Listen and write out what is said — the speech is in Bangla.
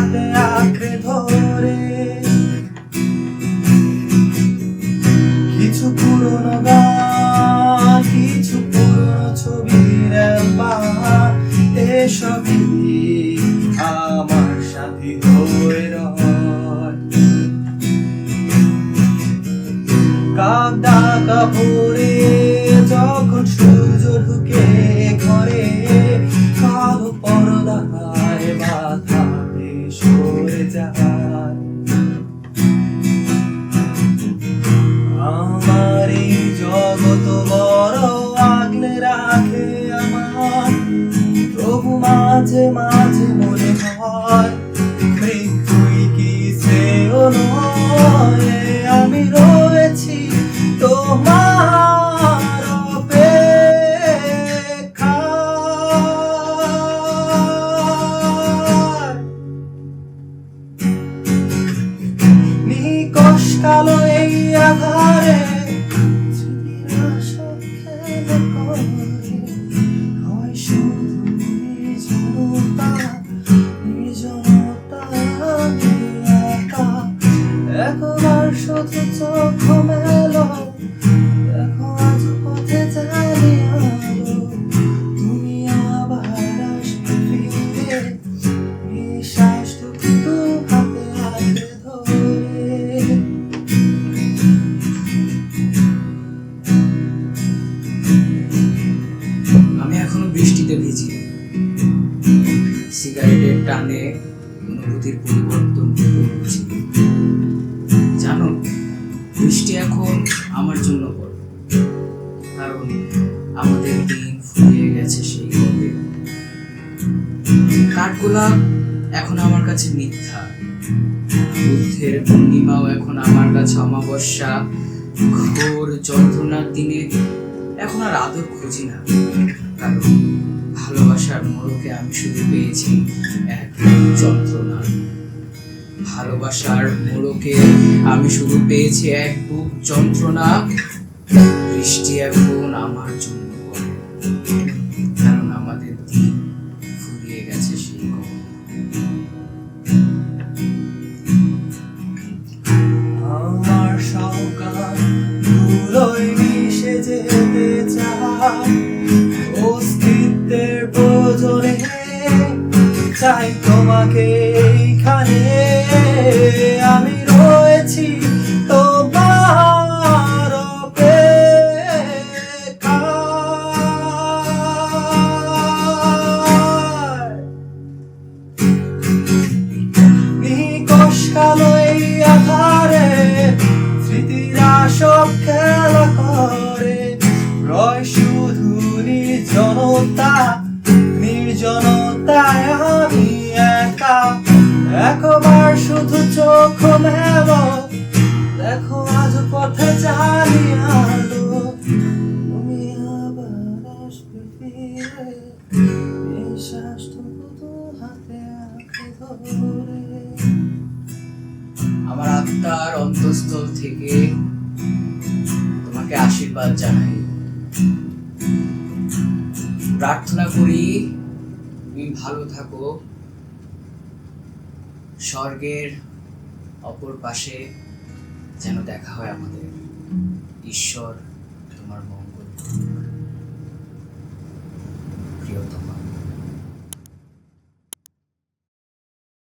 হাতে আঁকড়ে ধরে। কিছু পুরনো গান, কিছু পুরনো ছবির অ্যালবাম, এসবই আমার সাথী হয়ে রয়। কাদা কাপড়ে যখন সূর্য ঢুকে ঘরে, কালো পর্দায় মাথা সরে যায়। আমার এই জগৎ বড় আগলে রাখে আমার, তবু মাঝে মাঝে মনে হয় মৃত্যুই কি শ্রেয় নয়। আমি রয়েছি তোমার অপেক্ষায়। নিকষ কালো এই আধারে স্মৃতিরা সব খেলা করে, হয় শুধু নির্জনতা, নির্জনতায় আমি একা। একবার শুধু চোখ মেলো, দেখো আজ পথে জানি আলো, তুমি আবার আসবে ফিরে, নিঃশ্বাসটুকু দুই হাতে আঁকড়ে ধরে। আমি এখনো বৃষ্টিতে ভিজি, সিগারেটের টানে অনুভূতির পরিবর্তন করছি। জানো, বৃষ্টি এখন আমার জন্য বড়, কারণ আমাদের দিন ফুরিয়ে গেছে সেই কবে। কাঠগোলাপ এখন আমার কাছে মিথ্যা, বুদ্ধের পূর্ণিমাও এখন আমার কাছে অমাবস্যা। ঘোর যন্ত্রণার দিনে এখন আর আদর খুঁজি না, কারণ ভালোবাসার মোড়কে আমি শুধু পেয়েছি এক যন্ত্রণা। ভালোবাসার মোড়কে আমি শুধু পেয়েছি এক বুক যন্ত্রণা। বৃষ্টি এখন আমার জন্য পড়ে, কারণ আমাদের দিন ফুরিয়ে গেছে সেই কবে। আমার সকাল ধুলোয় মিশে যেতে চায়, অস্তিত্বের প্রয়োজনে চাই তোমাকে এইখানে। আমি রয়েছি তোমার অপেক্ষায়। নিকষ কালো এই আধারে স্মৃতিরা সব খেলা করে, রয় শুধু নির্জনতা, নির্জনতায় আমি একা। একবার শুধু চোখ মেলো, দেখো আজ পথে জানি আলো, তুমি আবার আসবে ফিরে, নিঃশ্বাসটুকু দু হাতে আঁকড়ে ধরে। আমার আত্মার অন্তঃস্থল থেকে তোমাকে আশীর্বাদ জানাই। প্রার্থনা করি তুমি ভালো থাকো, স্বর্গের অপর পাশে যেন দেখা হয় আমাদের। ঈশ্বর তোমার মঙ্গল করুক, প্রিয়তমা।